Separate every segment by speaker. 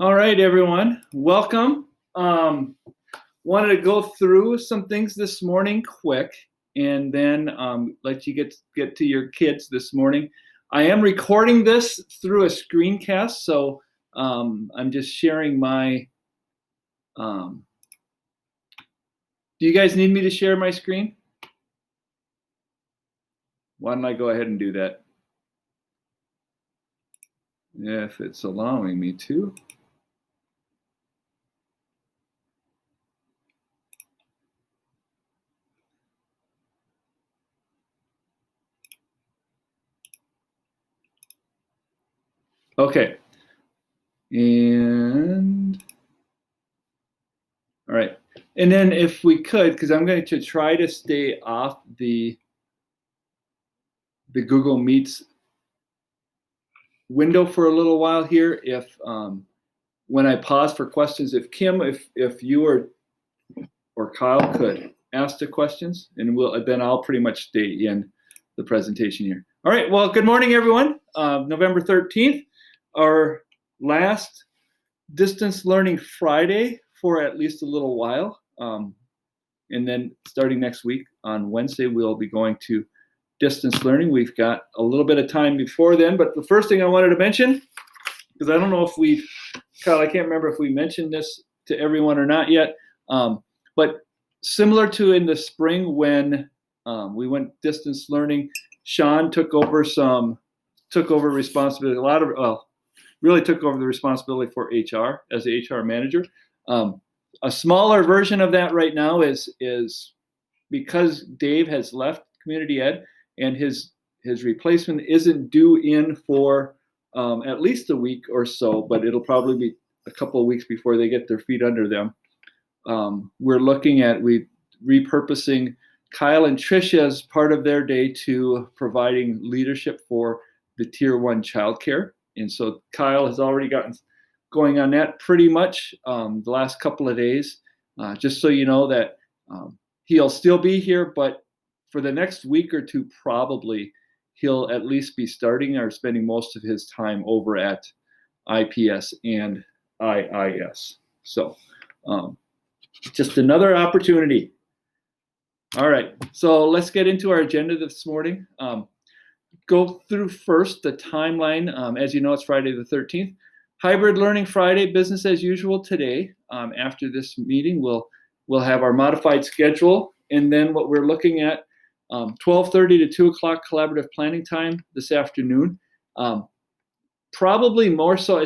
Speaker 1: All right, everyone, welcome. Wanted to go through some things this morning quick, and then let you get to your kids this morning. I am recording this through a screencast, so I'm just sharing my. Do you guys need me to share my screen? Why don't I go ahead and do that? If it's allowing me to. Okay. And all right. And then if we could, because I'm going to try to stay off the Google Meets window for a little while here. If when I pause for questions, if Kim, if you or Kyle could ask the questions, and then I'll pretty much stay in the presentation here. All right. Well, good morning, everyone. November 13th, our last distance learning Friday for at least a little while. And then starting next week on Wednesday, we'll be going to distance learning. We've got a little bit of time before then, but the first thing I wanted to mention, because I don't know if Kyle, I can't remember if we mentioned this to everyone or not yet, but similar to in the spring when we went distance learning, Sean took over responsibility, really took over the responsibility for HR as the HR manager. A smaller version of that right now is because Dave has left community ed and his replacement isn't due in for at least a week or so, but it'll probably be a couple of weeks before they get their feet under them. We're looking at repurposing Kyle and Tricia as part of their day to providing leadership for the Tier 1 childcare. And so Kyle has already gotten going on that pretty much the last couple of days. Just so you know that he'll still be here, but for the next week or two, probably he'll at least be starting or spending most of his time over at IPS and IIS. So just another opportunity. All right, so let's get into our agenda this morning. Go through first the timeline. As you know, it's Friday the 13th. Hybrid Learning Friday, business as usual today. After this meeting, we'll have our modified schedule, and then what we're looking at, 12:30 to 2 o'clock collaborative planning time this afternoon. Probably more so,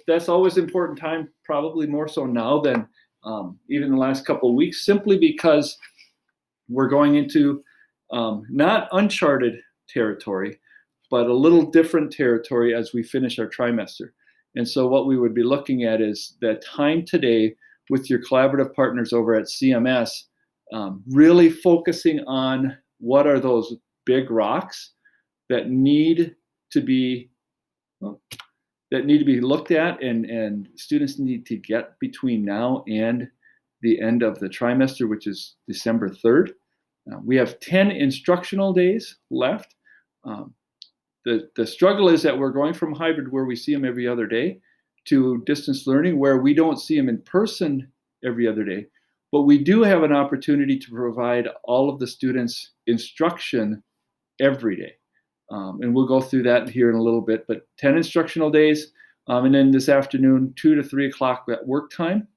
Speaker 1: that's always important time, probably more so now than even the last couple of weeks, simply because we're going into not uncharted territory, but a little different territory as we finish our trimester. And so what we would be looking at is that time today with your collaborative partners over at CMS, really focusing on what are those big rocks that need to be looked at and students need to get between now and the end of the trimester, which is December 3rd. We have 10 instructional days left. The struggle is that we're going from hybrid, where we see them every other day, to distance learning, where we don't see them in person every other day. But we do have an opportunity to provide all of the students instruction every day. And we'll go through that here in a little bit, but 10 instructional days. And then this afternoon, 2 to 3 o'clock at work time.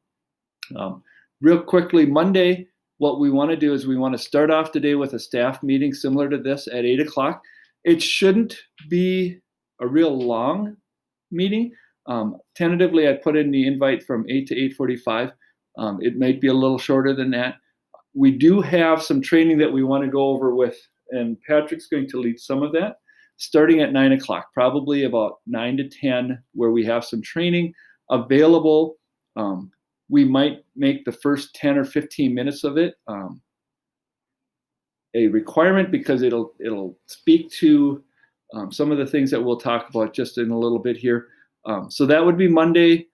Speaker 1: Real quickly, Monday, what we want to do is we want to start off the day with a staff meeting similar to this at 8 o'clock. It shouldn't be a real long meeting. Tentatively, I put in the invite from 8 to 8:45. It might be a little shorter than that. We do have some training that we want to go over with, and Patrick's going to lead some of that, starting at 9 o'clock, probably about 9 to 10, where we have some training available. We might make the first 10 or 15 minutes of it a requirement, because it'll speak to some of the things that we'll talk about just in a little bit here. So that would be Monday,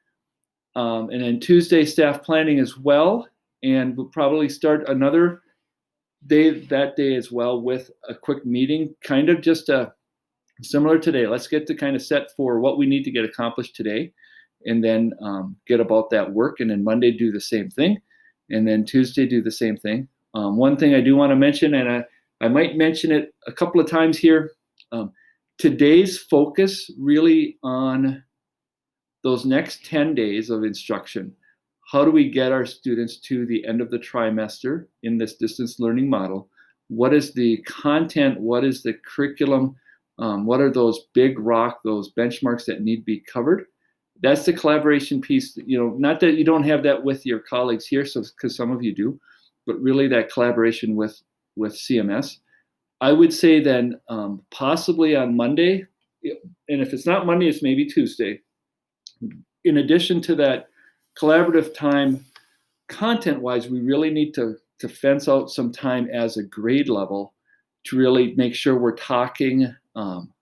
Speaker 1: and then Tuesday staff planning as well, and we'll probably start another day that day as well with a quick meeting, kind of just similar today. Let's get to kind of set for what we need to get accomplished today, and then get about that work. And then Monday, do the same thing. And then Tuesday, do the same thing. One thing I do want to mention, and I might mention it a couple of times here, today's focus really on those next 10 days of instruction. How do we get our students to the end of the trimester in this distance learning model? What is the content? What is the curriculum? What are those big rock, those benchmarks that need to be covered? That's the collaboration piece. Not that you don't have that with your colleagues here, so because some of you do, but really that collaboration with CMS. I would say then possibly on Monday, and if it's not Monday, it's maybe Tuesday. In addition to that collaborative time, content-wise, we really need to fence out some time as a grade level to really make sure we're talking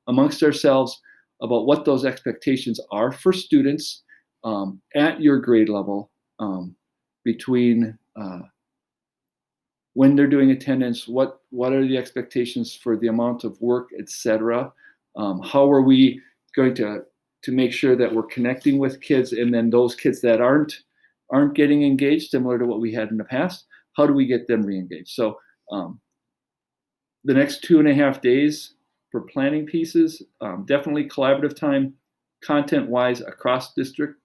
Speaker 1: amongst ourselves about what those expectations are for students at your grade level between when they're doing attendance, what are the expectations for the amount of work, etc. How are we going to make sure that we're connecting with kids, and then those kids that aren't getting engaged, similar to what we had in the past, how do we get them re-engaged? So the next 2.5 days for planning pieces, definitely collaborative time, content-wise across district,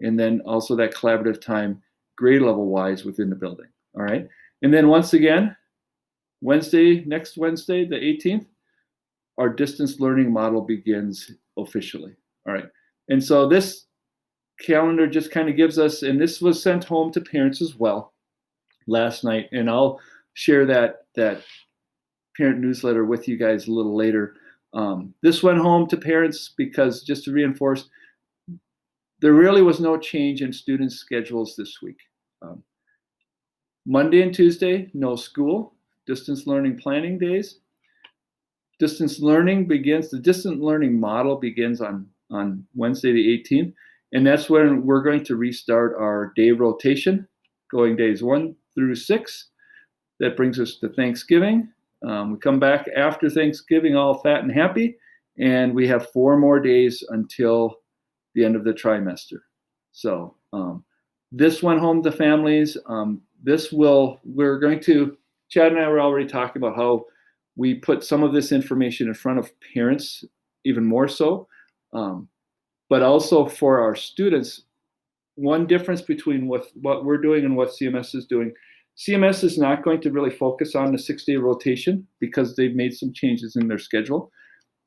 Speaker 1: and then also that collaborative time grade level-wise within the building, all right? And then once again, next Wednesday, the 18th, our distance learning model begins officially, all right? And so this calendar just kind of gives us, and this was sent home to parents as well last night, and I'll share that parent newsletter with you guys a little later. This went home to parents because, just to reinforce, there really was no change in students' schedules this week. Monday and Tuesday, no school, distance learning planning days. Distance learning begins, the distant learning model begins on Wednesday the 18th, and that's when we're going to restart our day rotation, going days 1 through 6. That brings us to Thanksgiving. We come back after Thanksgiving all fat and happy, and we have 4 more days until the end of the trimester. So this went home to families. We're going to, Chad and I were already talking about how we put some of this information in front of parents, even more so, but also for our students. One difference between what we're doing and what CMS is doing, CMS is not going to really focus on the 6-day rotation because they've made some changes in their schedule.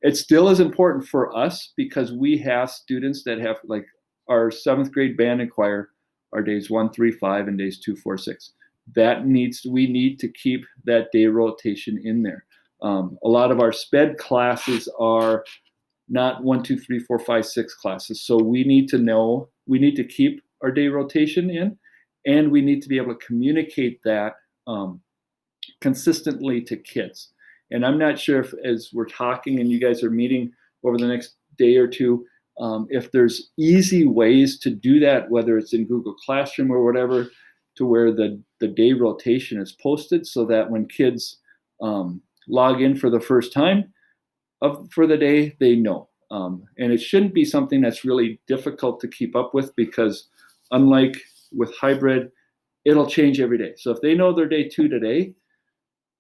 Speaker 1: It still is important for us because we have students that have, like our 7th grade band and choir, are days 1, 3, 5, and days 2, 4, 6. We need to keep that day rotation in there. A lot of our SPED classes are not 1, 2, 3, 4, 5, 6 classes. So we need to keep our day rotation in, and we need to be able to communicate that consistently to kids. And I'm not sure if, as we're talking and you guys are meeting over the next day or two, if there's easy ways to do that, whether it's in Google Classroom or whatever, to where the day rotation is posted so that when kids log in for the first time for the day, they know. And it shouldn't be something that's really difficult to keep up with because unlike with hybrid, it'll change every day. So if they know their day 2 today,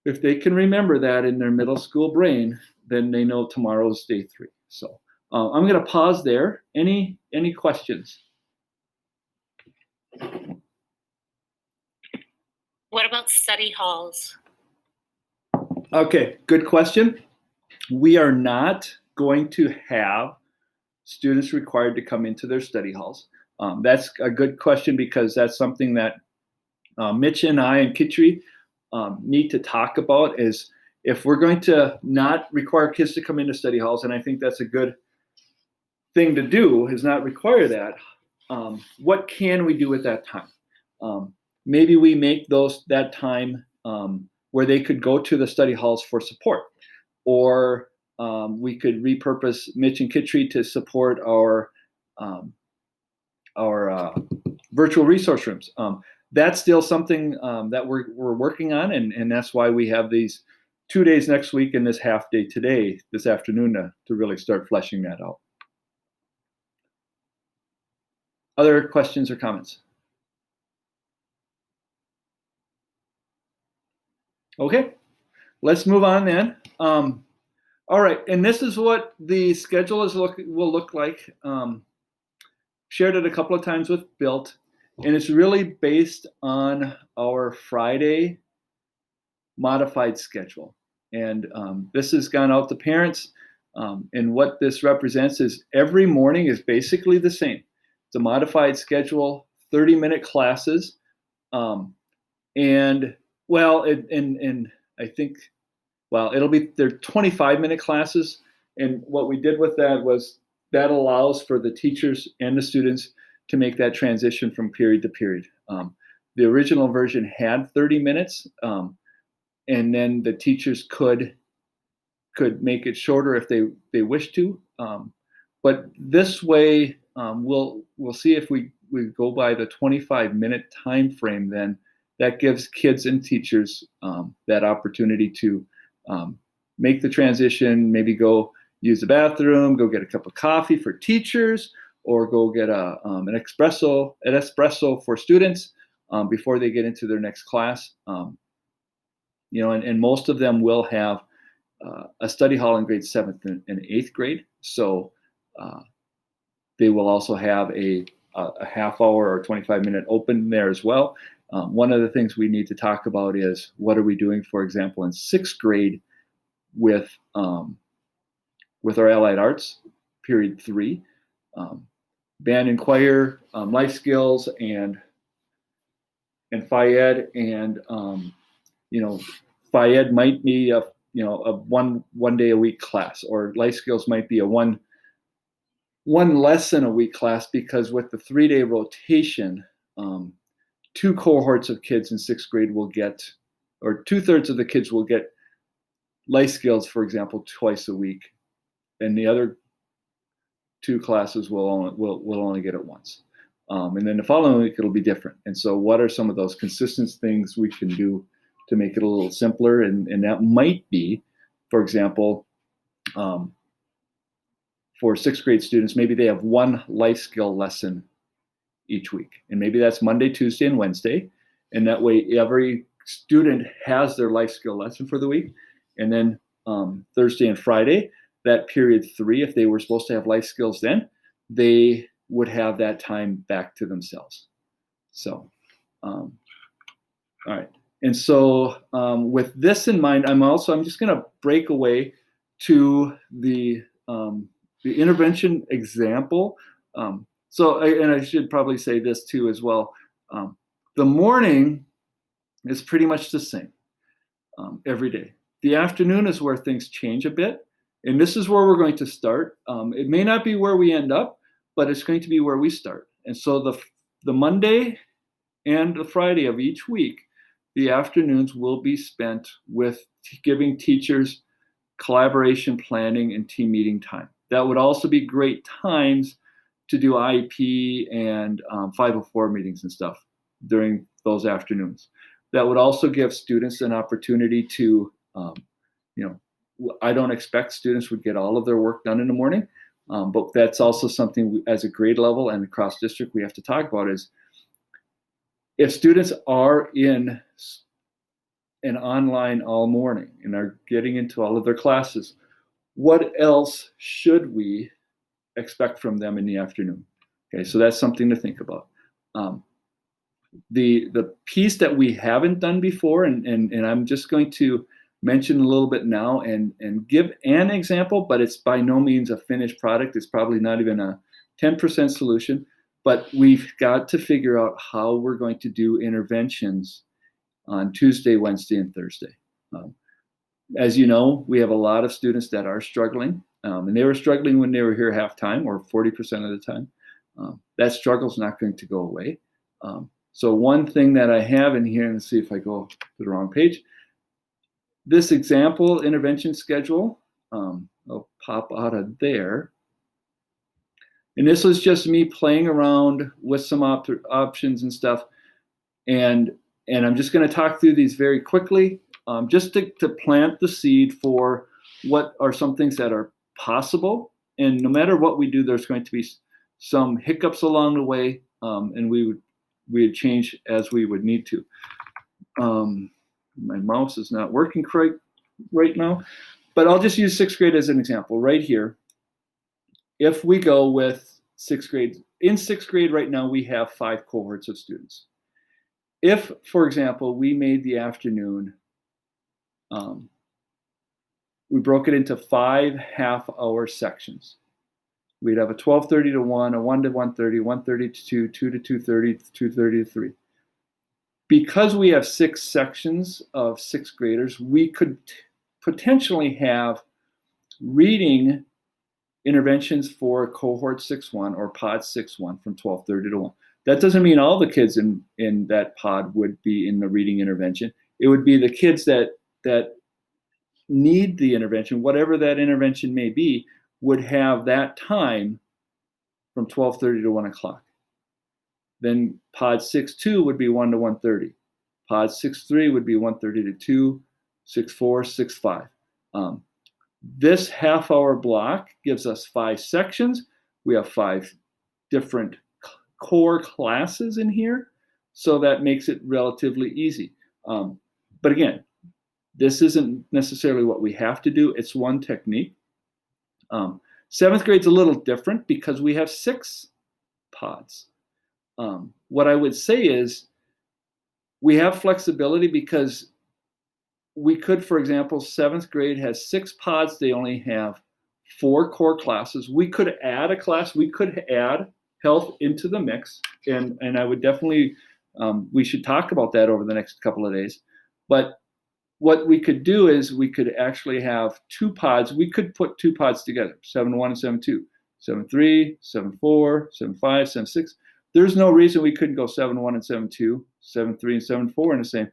Speaker 1: if they can remember that in their middle school brain, then they know tomorrow's day 3. So I'm going to pause there. Any questions?
Speaker 2: What about study halls?
Speaker 1: Okay, good question. We are not going to have students required to come into their study halls. That's a good question because that's something that Mitch and I and Kitri need to talk about, is if we're going to not require kids to come into study halls, and I think that's a good thing to do, is not require that. What can we do at that time? Maybe we make that time where they could go to the study halls for support, or we could repurpose Mitch and Kitri to support our virtual resource rooms. That's still something that we're working on, and that's why we have these 2 days next week and this half day today, this afternoon, to really start fleshing that out. Other questions or comments? Okay, let's move on then. All right, and this is what the schedule will look like. Shared it a couple of times with Built, and it's really based on our Friday modified schedule. And this has gone out to parents, and what this represents is every morning is basically the same. It's a modified schedule, 30-minute classes, and well, and I think, well, they're 25-minute classes, and what we did with that was that allows for the teachers and the students to make that transition from period to period. The original version had 30 minutes, and then the teachers could make it shorter if they wish to. But this way, we'll see if we go by the 25-minute time frame. Then that gives kids and teachers that opportunity to make the transition, maybe go use the bathroom, go get a cup of coffee for teachers, or go get an espresso for students before they get into their next class. And most of them will have a study hall in grade 7th and 8th grade. So they will also have a half hour or 25-minute open there as well. One of the things we need to talk about is what are we doing, for example, in 6th grade with our Allied Arts, period 3, band and choir, life skills, and Phi-Ed, and Phi-Ed might be a one day a week class, or life skills might be a one lesson a week class, because with the 3-day rotation, 2 cohorts of kids in 6th grade will get, or 2/3 of the kids will get life skills, for example, twice a week, and the other 2 classes will only get it once. And then the following week it'll be different. And so what are some of those consistent things we can do to make it a little simpler? And that might be, for example, for 6th grade students, maybe they have 1 life skill lesson each week. And maybe that's Monday, Tuesday, and Wednesday. And that way every student has their life skill lesson for the week. And then Thursday and Friday, that period 3, if they were supposed to have life skills then, they would have that time back to themselves. So, all right. And so with this in mind, I'm just going to break away to the intervention example. And I should probably say this too as well. The morning is pretty much the same every day. The afternoon is where things change a bit. And this is where we're going to start. It may not be where we end up, but it's going to be where we start. And so the Monday and the Friday of each week, the afternoons will be spent with giving teachers collaboration, planning, and team meeting time. That would also be great times to do IEP and 504 meetings and stuff during those afternoons. That would also give students an opportunity to, I don't expect students would get all of their work done in the morning, but that's also something as a grade level and across district we have to talk about is if students are in an online all morning and are getting into all of their classes, what else should we expect from them in the afternoon? Okay, so that's something to think about. The piece that we haven't done before, and I'm just going to mention a little bit now and give an example, but it's by no means a finished product. It's probably not even a 10% solution, but we've got to figure out how we're going to do interventions on Tuesday, Wednesday, and Thursday. As you know, we have a lot of students that are struggling, and they were struggling when they were here half time or 40% of the time. That struggle is not going to go away. So one thing that I have in here, and let's see if I go to the wrong page, this example intervention schedule, I'll pop out of there. And this was just me playing around with some options and stuff. And I'm just going to talk through these very quickly, just to plant the seed for what are some things that are possible. And no matter what we do, there's going to be some hiccups along the way, and we would change as we would need to. My mouse is not working correct right now, but I'll just use 6th grade as an example right here. If we go with 6th grade, in 6th grade right now, we have 5 cohorts of students. If, for example, we made the afternoon, we broke it into 5 half-hour sections. We'd have a 12:30 to 1, a 1 to 1:30, 1:30 to 2, 2 to 2:30, 2:30 to 3. Because we have 6 sections of 6th graders, we could potentially have reading interventions for cohort 6-1 or pod 6-1 from 12:30 to 1. That doesn't mean all the kids in that pod would be in the reading intervention. It would be the kids that need the intervention, whatever that intervention may be, would have that time from 12:30 to 1 o'clock. Then pod 6-2 would be 1 to 1:30. Pod 6-3 would be 1:30 to 2, 6-4, 6-5. This half-hour block gives us 5 sections. We have 5 different core classes in here, so that makes it relatively easy. But again, this isn't necessarily what we have to do. It's one technique. 7th grade's a little different because we have 6 pods. What I would say is we have flexibility because we could, for example, 7th grade has 6 pods. They only have 4 core classes. We could add a class. We could add health into the mix. And I would definitely, we should talk about that over the next couple of days. But what we could do is we could actually have 2 pods. We could put 2 pods together, 7-1 and 7-2, 7-3, 7-4, 7-5, 7-6. There's no reason we couldn't go 7-1 and 7-2, 7-3 and 7-4 in the same,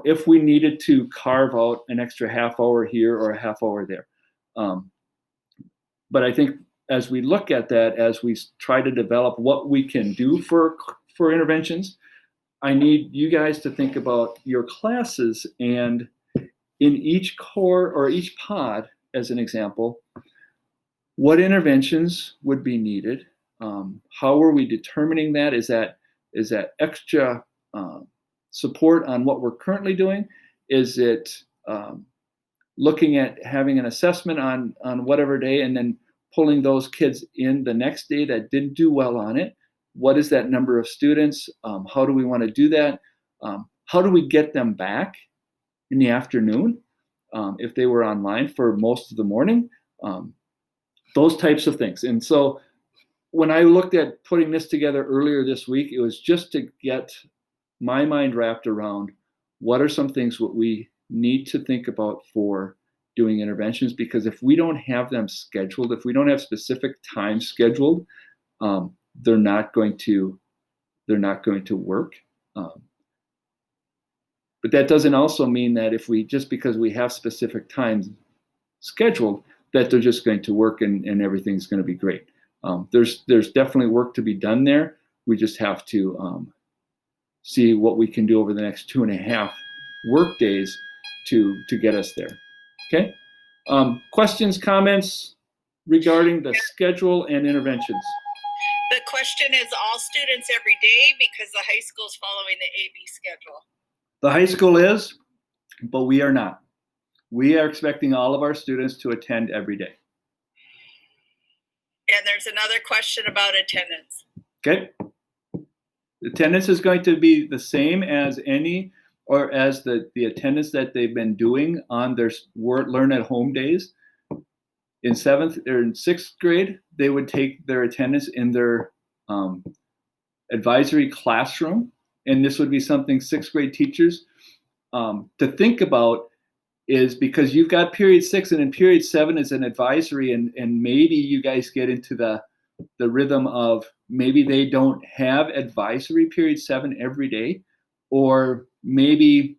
Speaker 1: if we needed to carve out an extra half hour here or a half hour there. But I think as we look at that, as we try to develop what we can do for interventions, I need you guys to think about your classes, and in each core or each pod, as an example, what interventions would be needed? How are we determining that? Is that extra support on what we're currently doing? Is it looking at having an assessment on whatever day and then pulling those kids in the next day that didn't do well on it? What is that number of students? How do we want to do that? How do we get them back in the afternoon if they were online for most of the morning? Those types of things. And so when I looked at putting this together earlier this week, it was just to get my mind wrapped around what are some things what we need to think about for doing interventions, because if we don't have them scheduled, if we don't have specific time scheduled, they're not going to work. But that doesn't also mean that if we, just because we have specific times scheduled, that they're just going to work and everything's going to be great. There's definitely work to be done there. We just have to see what we can do over the next 2.5 work days to get us there. Okay. Questions, comments regarding the schedule and interventions?
Speaker 3: The question is all students every day, because the high school is following the AB schedule.
Speaker 1: The high school is, but we are not. We are expecting all of our students to attend every day.
Speaker 3: And there's another question about attendance.
Speaker 1: Okay. Attendance is going to be the same as any, or as the attendance that they've been doing on their learn at home days. In 7th or in 6th grade, they would take their attendance in their advisory classroom. And this would be something 6th grade teachers to think about, is because you've got period 6 and in period 7 is an advisory, and maybe you guys get into the rhythm of maybe they don't have advisory period 7 every day, or maybe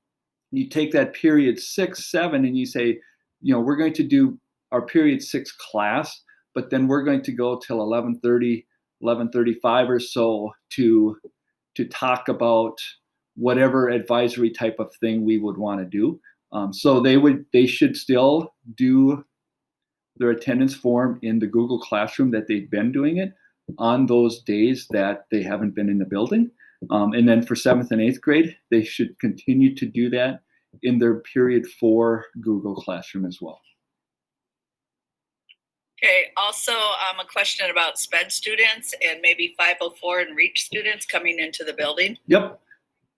Speaker 1: you take that period 6, 7 and you say, we're going to do our period 6 class, but then we're going to go till 11:30, 11:35 or so to talk about whatever advisory type of thing we would want to do. So they should still do their attendance form in the Google Classroom that they've been doing it, on those days that they haven't been in the building. And then for 7th and 8th grade, they should continue to do that in their period 4 Google Classroom as well.
Speaker 3: Okay, also a question about SPED students and maybe 504 and REACH students coming into the building.
Speaker 1: Yep.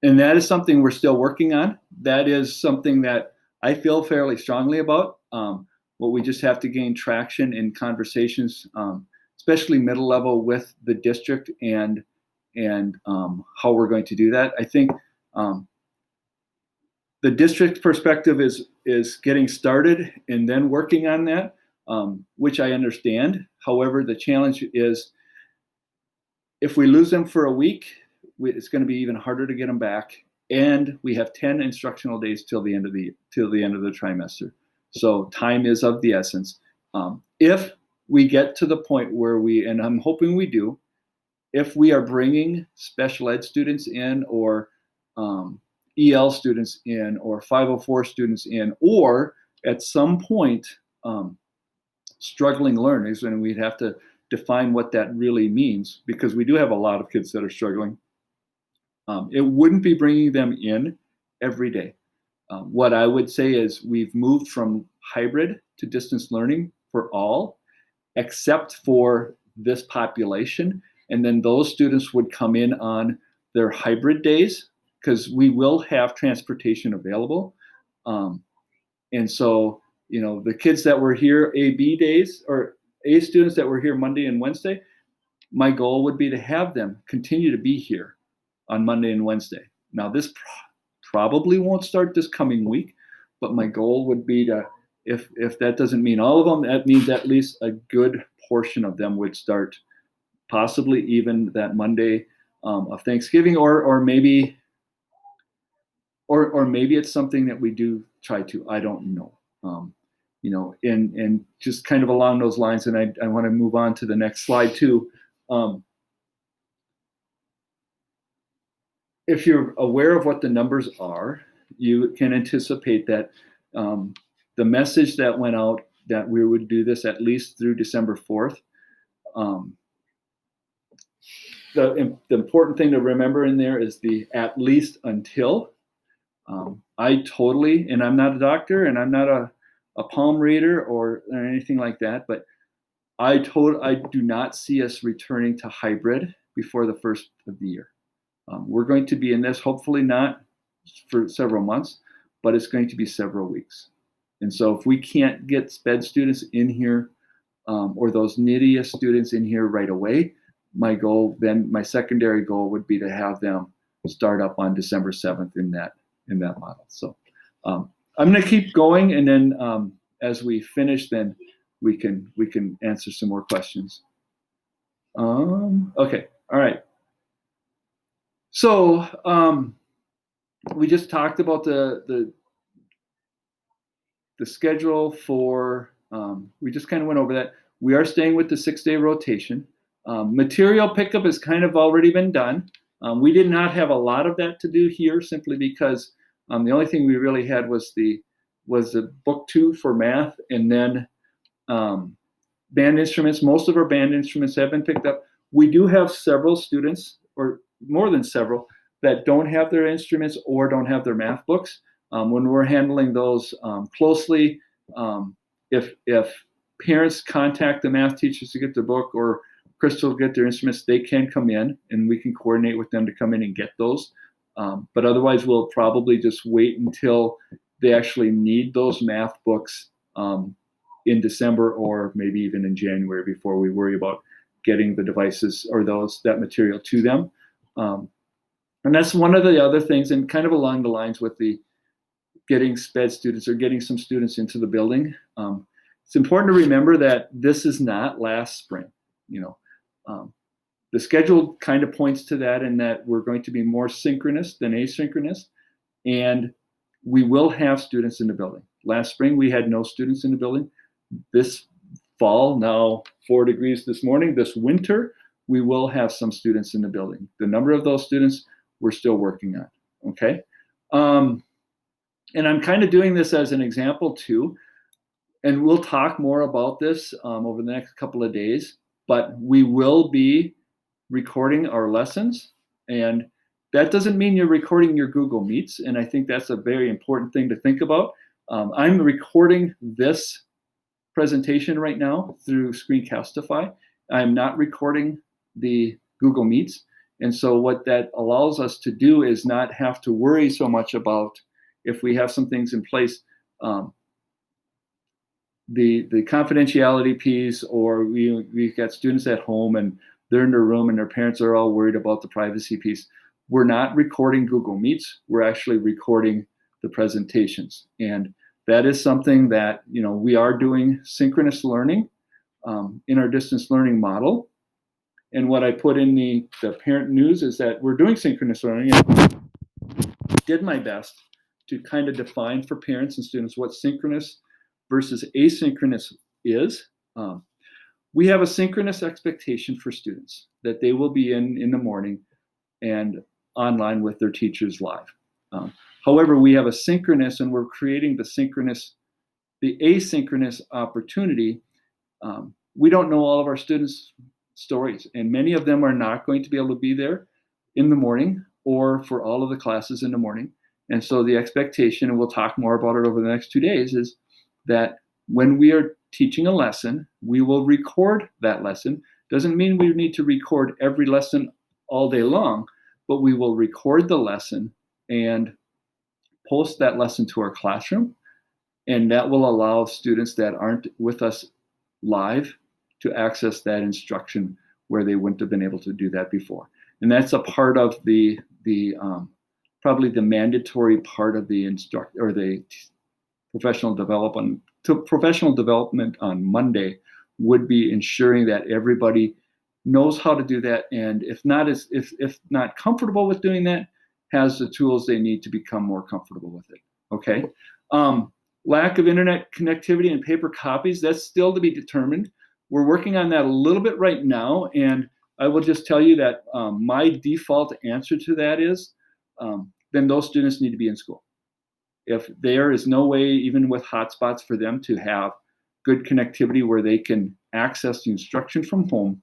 Speaker 1: And that is something we're still working on. That is something that I feel fairly strongly about. What we just have to gain traction in conversations, especially middle level with the district and how we're going to do that. I think the district perspective is getting started and then working on that, which I understand. However, the challenge is if we lose them for a week, it's going to be even harder to get them back. And we have 10 instructional days till the end of the trimester. So time is of the essence. If we get to the point where and I'm hoping we do, if we are bringing special ed students in or EL students in or 504 students in, or at some point struggling learners, and we'd have to define what that really means, because we do have a lot of kids that are struggling. It wouldn't be bringing them in every day. What I would say is we've moved from hybrid to distance learning for all, except for this population. And then those students would come in on their hybrid days, because we will have transportation available. And so, the kids that were here AB days, or A students that were here Monday and Wednesday, my goal would be to have them continue to be here on Monday and Wednesday. Now, this probably won't start this coming week, but my goal would be to, if that doesn't mean all of them, that means at least a good portion of them would start possibly even that Monday of Thanksgiving, or maybe it's something that we do try to, I don't know. And just kind of along those lines, and I want to move on to the next slide too. If you're aware of what the numbers are, you can anticipate that the message that went out that we would do this at least through December 4th. The important thing to remember in there is the at least until. I totally, and I'm not a doctor and I'm not a palm reader or anything like that, but I do not see us returning to hybrid before the first of the year. We're going to be in this, hopefully not for several months, but it's going to be several weeks. And so if we can't get SPED students in here, or those NIDIA students in here right away, my secondary goal would be to have them start up on December 7th in that model. So I'm going to keep going, and then as we finish, then we can answer some more questions. Okay, all right. So we just talked about the schedule for. We just kind of went over that. We are staying with the 6-day rotation. Material pickup has kind of already been done. We did not have a lot of that to do here, simply because the only thing we really had was the book 2 for math, and then band instruments. Most of our band instruments have been picked up. We do have several students, or more than several, that don't have their instruments or don't have their math books. When we're handling those closely, if parents contact the math teachers to get their book, or Crystal get their instruments, they can come in and we can coordinate with them to come in and get those. But otherwise, we'll probably just wait until they actually need those math books in December, or maybe even in January, before we worry about getting the devices or that material to them. And that's one of the other things, and kind of along the lines with the getting SPED students or getting some students into the building. It's important to remember that this is not last spring. The schedule kind of points to that, in that we're going to be more synchronous than asynchronous, and we will have students in the building. Last spring, we had no students in the building. This fall, now 4 degrees this morning, this winter, we will have some students in the building. The number of those students we're still working on, okay? And I'm kind of doing this as an example too, and we'll talk more about this over the next couple of days, but we will be recording our lessons, and that doesn't mean you're recording your Google Meets, and I think that's a very important thing to think about. I'm recording this presentation right now through Screencastify. I'm not recording the Google Meets, and so what that allows us to do is not have to worry so much about if we have some things in place, the confidentiality piece, or we've got students at home and they're in their room and their parents are all worried about the privacy piece. We're not recording Google Meets. We're actually recording the presentations. And that is something that, we are doing synchronous learning in our distance learning model. And what I put in the parent news is that we're doing synchronous learning. And did my best to kind of define for parents and students what synchronous versus asynchronous is. We have a synchronous expectation for students that they will be in the morning and online with their teachers live. However, we have a synchronous, and we're creating the asynchronous opportunity. We don't know all of our students' stories, and many of them are not going to be able to be there in the morning or for all of the classes in the morning. And so the expectation, and we'll talk more about it over the next 2 days, is that when we are teaching a lesson, we will record that lesson. Doesn't mean we need to record every lesson all day long, but we will record the lesson and post that lesson to our classroom. And that will allow students that aren't with us live to access that instruction where they wouldn't have been able to do that before. And that's a part of the probably the mandatory part of the professional development on Monday would be ensuring that everybody knows how to do that, and if not comfortable with doing that, has the tools they need to become more comfortable with it. Okay. Lack of internet connectivity and paper copies, that's still to be determined. We're working on that a little bit right now, and I will just tell you that my default answer to that is then those students need to be in school. If there is no way, even with hotspots, for them to have good connectivity where they can access the instruction from home,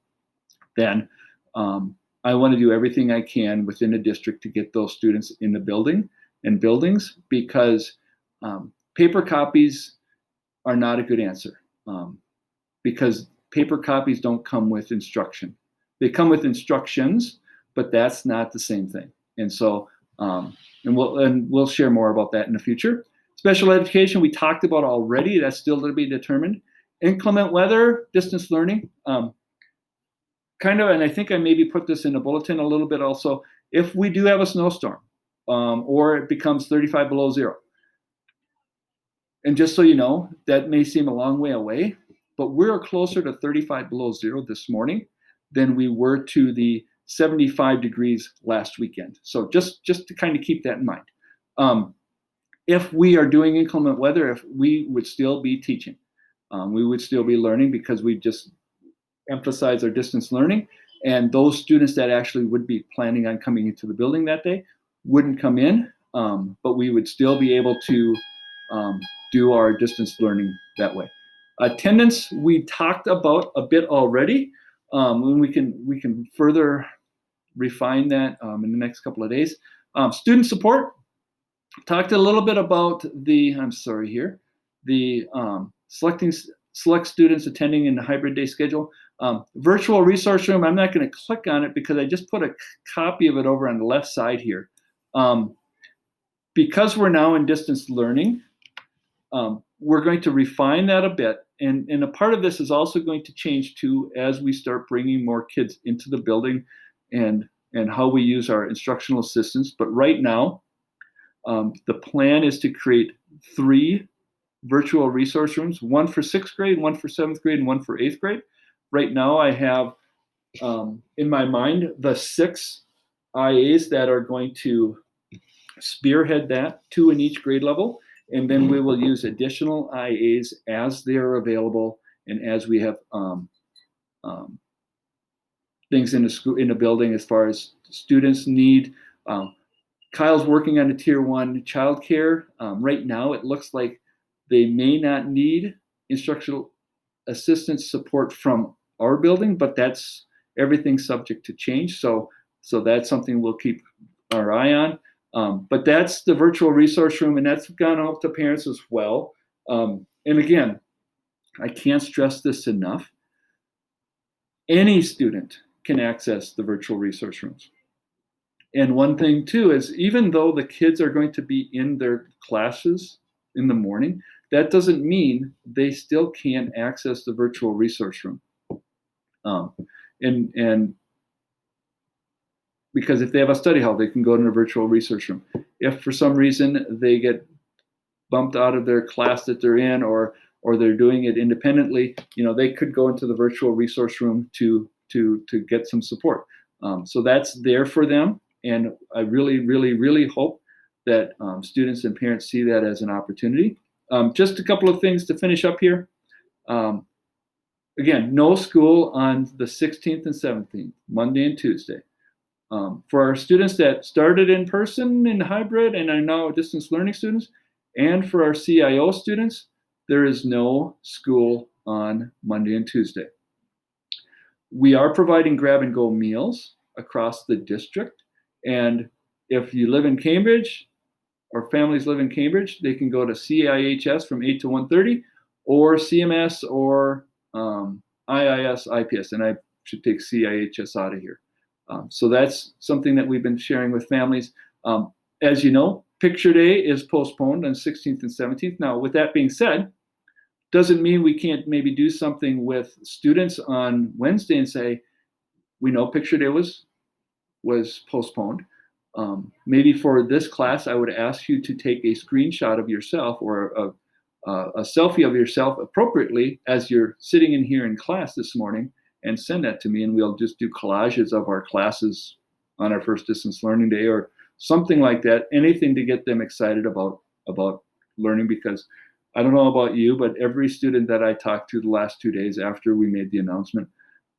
Speaker 1: then I want to do everything I can within the district to get those students in the buildings, because paper copies are not a good answer, because paper copies don't come with instruction. They come with instructions, but that's not the same thing. And so, and we'll share more about that in the future. Special education, we talked about already. That's still to be determined. Inclement weather, distance learning, kind of, and I think I maybe put this in the bulletin a little bit also. If we do have a snowstorm, or it becomes 35 below zero, and just so you know, that may seem a long way away, but we're closer to 35 below zero this morning than we were to the 75 degrees last weekend. So just to kind of keep that in mind. If we are doing inclement weather, if we would still be teaching, we would still be learning, because we just emphasize our distance learning, and those students that actually would be planning on coming into the building that day wouldn't come in, but we would still be able to do our distance learning that way. Attendance, we talked about a bit already, and we can further refine that in the next couple of days. Student support, talked a little bit about the select students attending in the hybrid day schedule. Virtual resource room, I'm not going to click on it because I just put a copy of it over on the left side here. Because we're now in distance learning, we're going to refine that a bit. And a part of this is also going to change too as we start bringing more kids into the building and how we use our instructional assistants. But right now, the plan is to create 3 virtual resource rooms, one for 6th grade, one for 7th grade, and one for 8th grade. Right now I have in my mind the 6 IAs that are going to spearhead that, 2 in each grade level, and then we will use additional IAs as they're available and as we have things in the building as far as students need. Kyle's working on a tier 1 childcare. Right now it looks like they may not need instructional assistance support from our building, but that's everything's subject to change. So that's something we'll keep our eye on. But that's the virtual resource room, and that's gone out to parents as well. And again, I can't stress this enough. Any student can access the virtual resource rooms. And one thing too is, even though the kids are going to be in their classes in the morning, that doesn't mean they still can't access the virtual resource room. And because if they have a study hall, they can go to the virtual resource room. If for some reason they get bumped out of their class that they're in, or they're doing it independently, they could go into the virtual resource room to get some support. So that's there for them. And I really, really, really hope that students and parents see that as an opportunity. Just a couple of things to finish up here. Again, no school on the 16th and 17th, Monday and Tuesday. For our students that started in person and hybrid and are now distance learning students, and for our CIO students, there is no school on Monday and Tuesday. We are providing grab-and-go meals across the district, and if you live in Cambridge, or families live in Cambridge, they can go to CIHS from 8 to 1:30, or CMS, or IIS, IPS, and I should take CIHS out of here. So that's something that we've been sharing with families. As you know, Picture Day is postponed on 16th and 17th. Now, with that being said, doesn't mean we can't maybe do something with students on Wednesday and say, we know Picture Day was postponed. Maybe for this class, I would ask you to take a screenshot of yourself, or a selfie of yourself appropriately as you're sitting in here in class this morning, and send that to me, and we'll just do collages of our classes on our first distance learning day, or something like that. Anything to get them excited about learning, because I don't know about you, but every student that I talked to the last 2 days after we made the announcement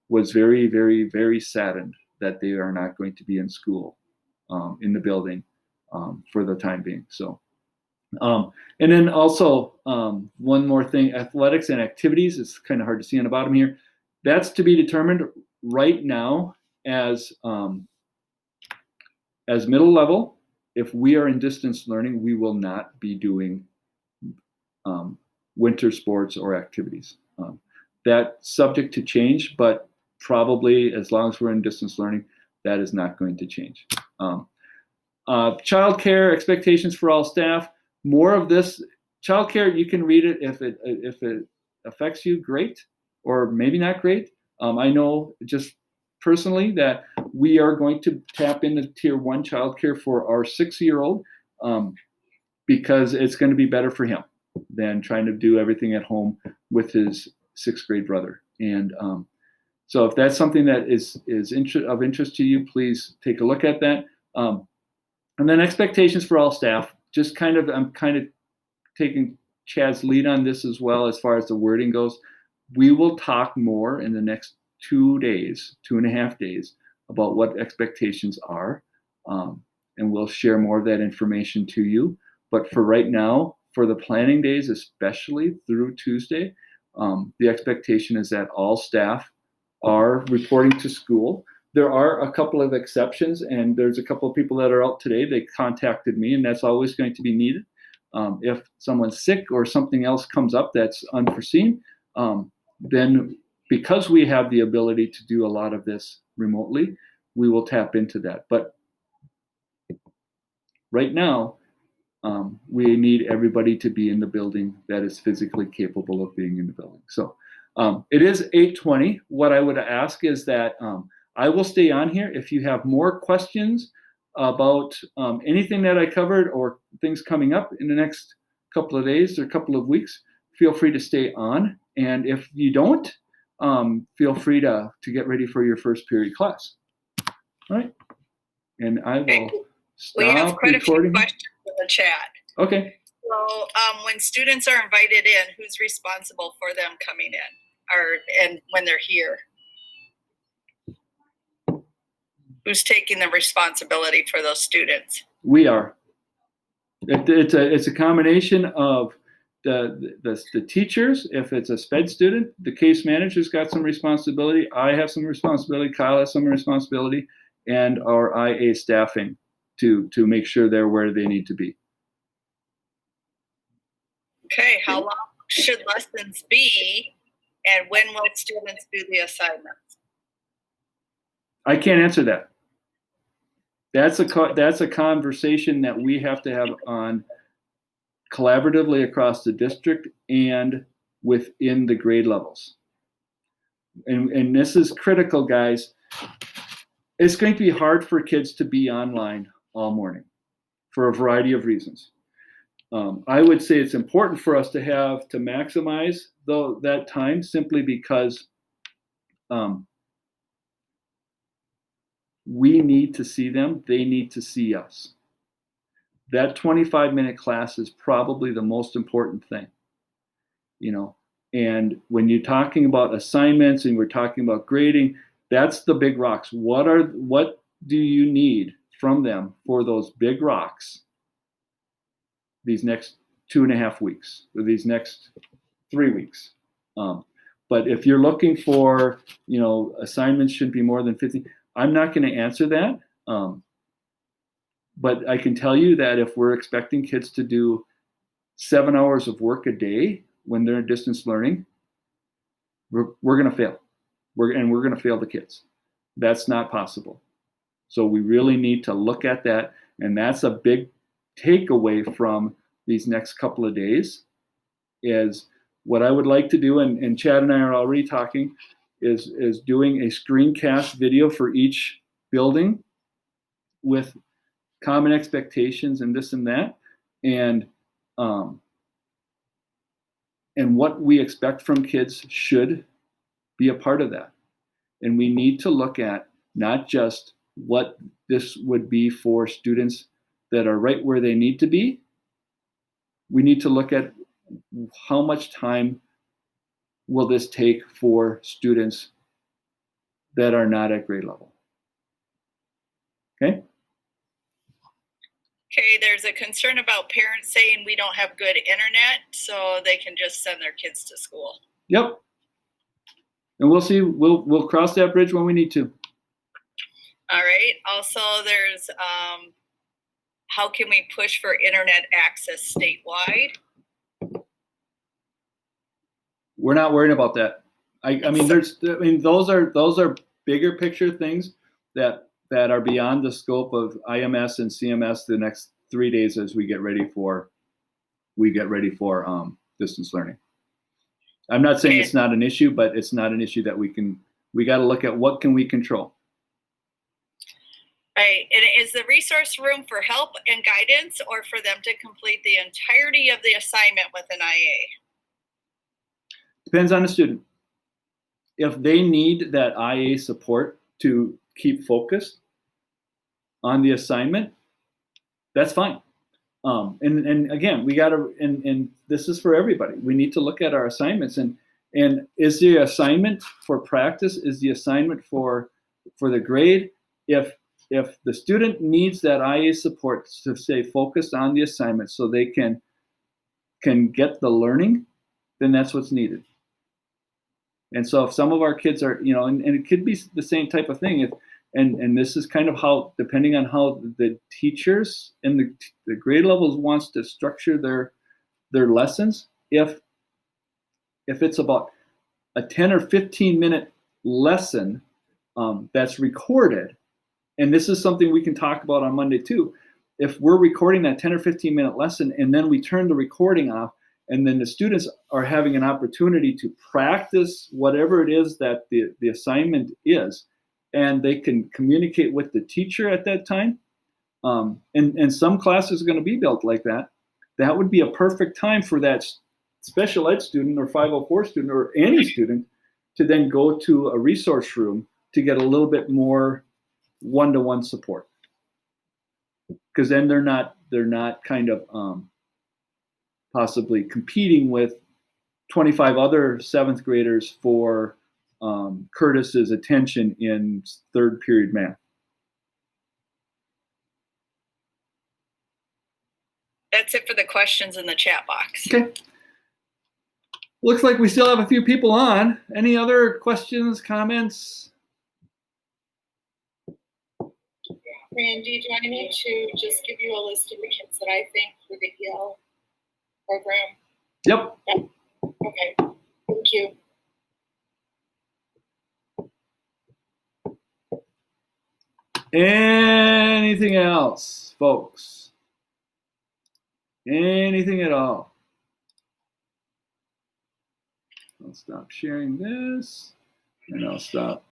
Speaker 1: was very, very, very saddened that they are not going to be in school, in the building, for the time being. So, and then also one more thing, athletics and activities. It's kind of hard to see on the bottom here. That's to be determined right now as middle level. If we are in distance learning, we will not be doing winter sports or activities. That's subject to change, but probably as long as we're in distance learning, that is not going to change. Childcare expectations for all staff. More of this childcare, you can read it if it affects you, great, or maybe not great. I know just personally that we are going to tap into Tier 1 childcare for our 6-year-old, because it's going to be better for him than trying to do everything at home with his 6th grade brother. And so if that's something that is of interest to you, please take a look at that. And then expectations for all staff. I'm kind of taking Chad's lead on this as well, as far as the wording goes. We will talk more in the next 2.5 days, about what expectations are, and we'll share more of that information to you. But for right now, for the planning days, especially through Tuesday, the expectation is that all staff are reporting to school. There are a couple of exceptions, and there's a couple of people that are out today. They contacted me, and that's always going to be needed. If someone's sick or something else comes up that's unforeseen, then because we have the ability to do a lot of this remotely, we will tap into that. But right now, we need everybody to be in the building that is physically capable of being in the building. So it is 8:20. What I would ask is that I will stay on here. If you have more questions about anything that I covered, or things coming up in the next couple of days or couple of weeks, feel free to stay on. And if you don't, feel free to get ready for your first period class. All right. And I will
Speaker 3: We have
Speaker 1: stop
Speaker 3: quite
Speaker 1: recording.
Speaker 3: a few questions in the chat.
Speaker 1: Okay.
Speaker 3: So when students are invited in, who's responsible for them coming in, and when they're here? Who's taking the responsibility for those students?
Speaker 1: We are. It's a combination of the teachers, if it's a sped student, the case manager's got some responsibility. I have some responsibility. Kyle has some responsibility, and our IA staffing to make sure they're where they need to be.
Speaker 3: Okay, how long should lessons be, and when will students do the assignments?
Speaker 1: I can't answer that. That's a conversation that we have to have on collaboratively across the district and within the grade levels. And this is critical, guys. It's going to be hard for kids to be online all morning for a variety of reasons. I would say it's important for us to maximize that time simply because we need to see them. They need to see us. That 25-minute class is probably the most important thing, and when you're talking about assignments and we're talking about grading, that's the big rocks. What do you need from them for those big rocks these next 2.5 weeks or these next 3 weeks? But if you're looking for, assignments should be more than 50, I'm not going to answer that. But I can tell you that if we're expecting kids to do 7 hours of work a day when they're in distance learning, we're going to fail. We're going to fail the kids. That's not possible. So we really need to look at that. And that's a big takeaway from these next couple of days is what I would like to do. And Chad and I are already talking is doing a screencast video for each building with common expectations and this and that, and what we expect from kids should be a part of that. And we need to look at not just what this would be for students that are right where they need to be. We need to look at how much time will this take for students that are not at grade level. Okay?
Speaker 3: Okay, there's a concern about parents saying we don't have good internet, so they can just send their kids to school.
Speaker 1: Yep. And we'll see. We'll cross that bridge when we need to.
Speaker 3: All right. Also, there's how can we push for internet access statewide?
Speaker 1: We're not worried about that. Those are bigger picture things that are beyond the scope of IMS and CMS the next 3 days as we get ready for distance learning. I'm not saying it's not an issue, but it's not an issue that we got to look at what can we control.
Speaker 3: Right. And is the resource room for help and guidance or for them to complete the entirety of the assignment with an IA?
Speaker 1: Depends on the student. If they need that IA support to keep focused on the assignment, that's fine. And again, we got to, and this is for everybody. We need to look at our assignments and is the assignment for practice? Is the assignment for the grade? If the student needs that IA support to stay focused on the assignment so they can get the learning, then that's what's needed. And so if some of our kids are, and it could be the same type of thing. And this is kind of how, depending on how the teachers and the grade levels wants to structure their lessons, if it's about a 10 or 15 minute lesson that's recorded, and this is something we can talk about on Monday too, if we're recording that 10 or 15 minute lesson and then we turn the recording off, and then the students are having an opportunity to practice whatever it is that the assignment is, and they can communicate with the teacher at that time. And some classes are going to be built like that. That would be a perfect time for that special ed student or 504 student or any student to then go to a resource room to get a little bit more one-to-one support. Because then they're not kind of possibly competing with 25 other 7th graders for Curtis's attention in 3rd period math.
Speaker 3: That's it for the questions in the chat box.
Speaker 1: Okay. Looks like we still have a few people on. Any other questions, comments?
Speaker 2: Randy, do I need to just give you a list of the kids that I think for the EL program?
Speaker 1: Yep.
Speaker 2: Okay, thank you.
Speaker 1: Anything else, folks? Anything at all? I'll stop sharing this and I'll stop